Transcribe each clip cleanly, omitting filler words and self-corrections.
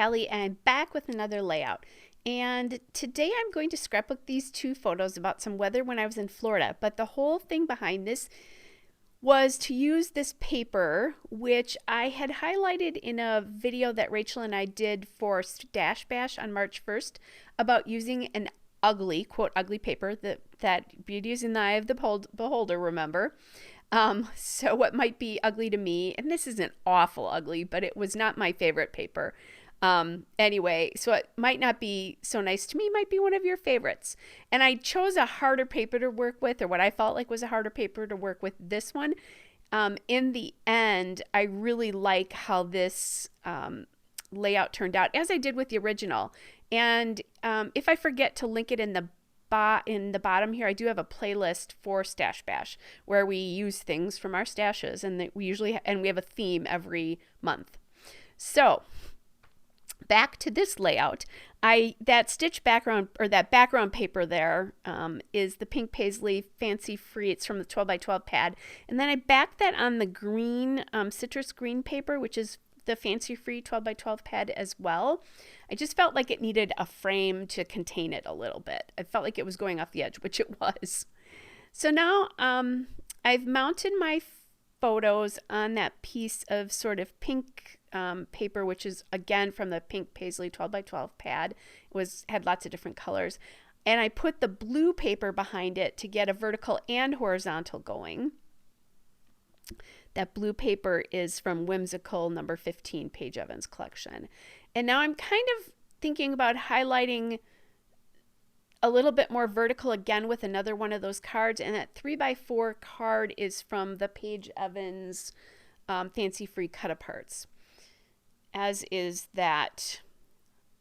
Hallie, and I'm back with another layout. And today I'm going to scrapbook these two photos about some weather when I was in Florida. But the whole thing behind this was to use this paper, which I had highlighted in a video that Rachel and I did for Stash Bash on March 1st about using an ugly, quote, ugly paper, that beauty is in the eye of the beholder, remember? So what might be ugly to me, and this isn't awful ugly, but it was not my favorite paper. Anyway, so it might not be so nice to me, might be one of your favorites. And I chose a harder paper to work with, or what I felt like was a harder paper to work with this one. In the end, I really like how this layout turned out, as I did with the original. And if I forget to link it in the bottom here, I do have a playlist for Stash Bash where we use things from our stashes, and we have a theme every month. So back to this layout, that stitch background, or that background paper there, is the pink paisley Fancy Free. It's from the 12 by 12 pad, and then I backed that on the green citrus green paper, which is the Fancy Free 12 by 12 pad as well. I just felt like it needed a frame to contain it a little bit. I felt like it was going off the edge, which it was. So now I've mounted my photos on that piece of sort of pink paper, which is again from the pink paisley 12 by 12 pad. It had lots of different colors. And I put the blue paper behind it to get a vertical and horizontal going. That blue paper is from Whimsical number 15, Paige Evans collection. And now I'm kind of thinking about highlighting a little bit more vertical again with another one of those cards. And that 3x4 card is from the Paige Evans Fancy Free cut-aparts, as is that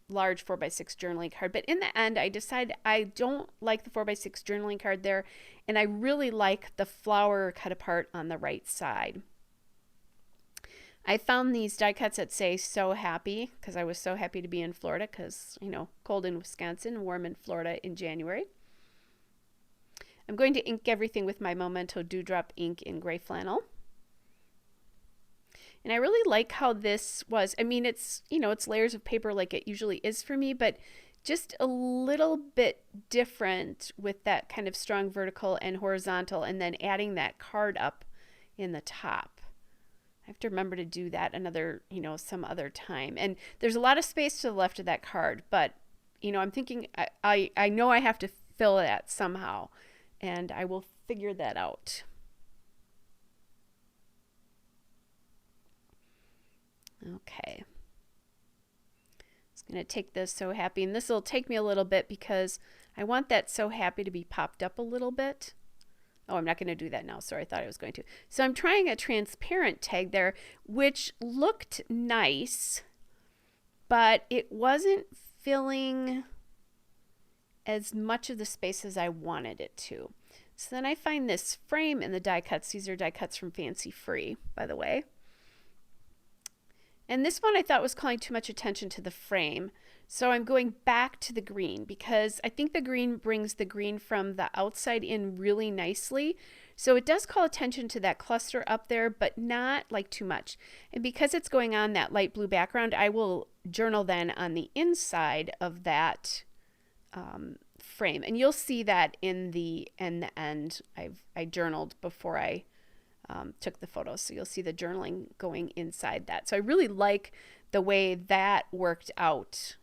large 4x6 journaling card. But in the end, I decided I don't like the 4x6 journaling card there, and I really like the flower cut apart on the right side. I found these die cuts that say "So Happy" because I was so happy to be in Florida, because, cold in Wisconsin, warm in Florida in January. I'm going to ink everything with my Memento Dewdrop ink in gray flannel. And I really like how this was. I mean, it's layers of paper like it usually is for me, but just a little bit different with that kind of strong vertical and horizontal, and then adding that card up in the top. I have to remember to do that some other time. And there's a lot of space to the left of that card, but I'm thinking I know I have to fill that somehow, and I will figure that out. Okay. Going to take this So Happy, and this will take me a little bit because I want that So Happy to be popped up a little bit. Oh, I'm not going to do that now. Sorry, I thought I was going to. So I'm trying a transparent tag there, which looked nice, but it wasn't filling as much of the space as I wanted it to. So then I find this frame in the die cuts. These are die cuts from Fancy Free, by the way. And this one I thought was calling too much attention to the frame. So I'm going back to the green because I think the green brings the green from the outside in really nicely. So it does call attention to that cluster up there, but not like too much. And because it's going on that light blue background, I will journal then on the inside of that frame. And you'll see that in the end. I journaled before I took the photos, so you'll see the journaling going inside that. So I really like the way that worked out.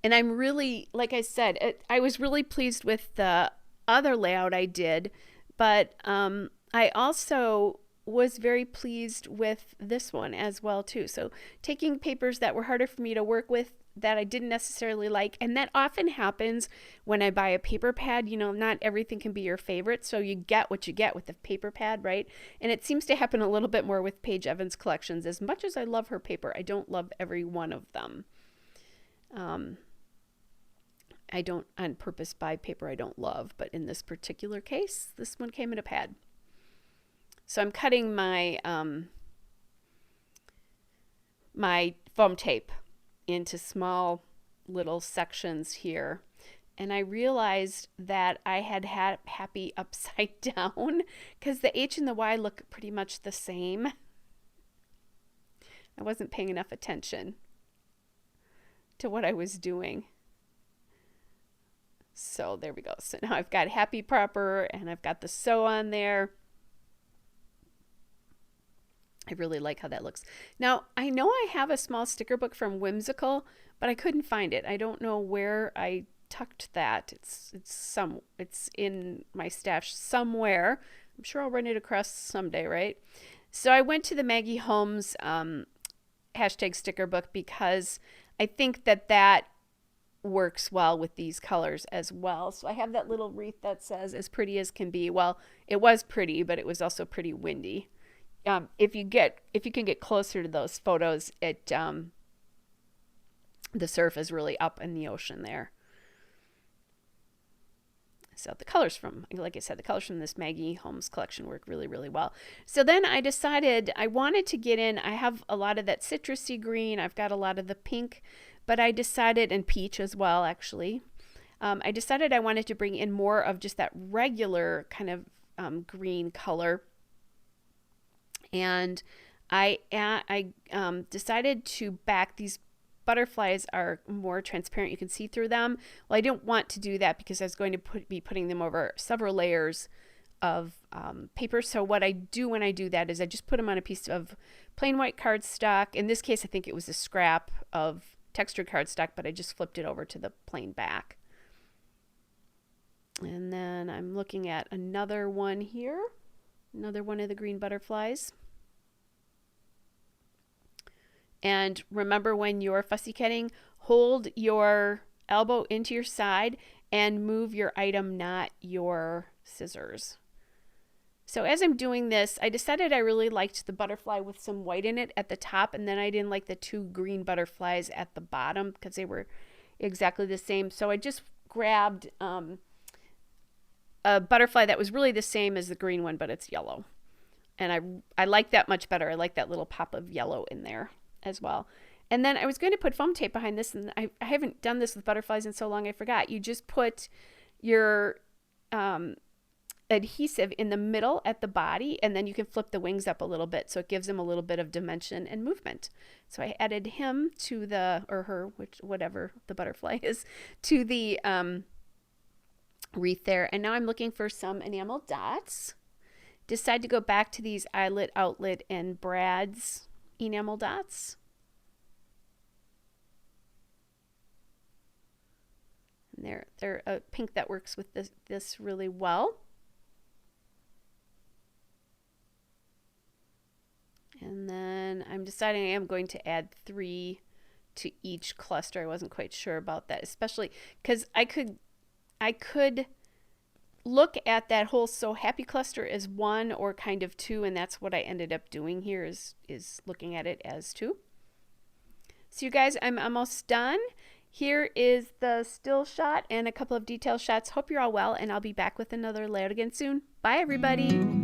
And I'm really, like I said, I was really pleased with the other layout I did, but I also was very pleased with this one as well too. So taking papers that were harder for me to work with, that I didn't necessarily like, and that often happens when I buy a paper pad. Not everything can be your favorite, so you get what you get with the paper pad, right? And it seems to happen a little bit more with Paige Evans collections. As much as I love her paper, I don't love every one of them. I don't on purpose buy paper I don't love, but in this particular case, this one came in a pad. So I'm cutting my my foam tape into small little sections here, and I realized that I had happy upside down because the H and the Y look pretty much the same. I wasn't paying enough attention to what I was doing. So there we go. So now I've got Happy Proper and I've got the sew on there. I really like how that looks. Now, I know I have a small sticker book from Whimsical, but I couldn't find it. I don't know where I tucked that. It's in my stash somewhere. I'm sure I'll run it across someday, right? So I went to the Maggie Holmes hashtag sticker book because I think that works well with these colors as well. So I have that little wreath that says as pretty as can be. Well, it was pretty, but it was also pretty windy. If you can get closer to those photos, the surf is really up in the ocean there. So the colors from, like I said, the colors from this Maggie Holmes collection work really, really well. So then I decided I wanted to get in. I have a lot of that citrusy green. I've got a lot of the pink, but I decided, and peach as well, actually. I decided I wanted to bring in more of just that regular kind of green color. And I decided to back these butterflies are more transparent. You can see through them. Well, I didn't want to do that because I was going to be putting them over several layers of paper. So what I do when I do that is I just put them on a piece of plain white cardstock. In this case, I think it was a scrap of textured cardstock, but I just flipped it over to the plain back. And then I'm looking at another one here, another one of the green butterflies. And remember, when you're fussy cutting, hold your elbow into your side and move your item, not your scissors. So as I'm doing this, I decided I really liked the butterfly with some white in it at the top, and then I didn't like the two green butterflies at the bottom because they were exactly the same. So I just grabbed a butterfly that was really the same as the green one, but it's yellow. And I like that much better. I like that little pop of yellow in there as well. And then I was going to put foam tape behind this, and I haven't done this with butterflies in so long I forgot. You just put your adhesive in the middle at the body, and then you can flip the wings up a little bit so it gives them a little bit of dimension and movement. So I added him to the, or her, whatever the butterfly is, to the wreath there. And now I'm looking for some enamel dots. Decide to go back to these Eyelet, Outlet, and Brad's enamel dots. And they're a pink that works with this really well. And then I'm deciding I am going to add 3 to each cluster. I wasn't quite sure about that, especially because I could look at that whole So Happy cluster as 1 or kind of 2, and that's what I ended up doing here is looking at it as 2. So you guys, I'm almost done. Here is the still shot and a couple of detail shots. Hope you're all well, and I'll be back with another layout again soon. Bye, everybody.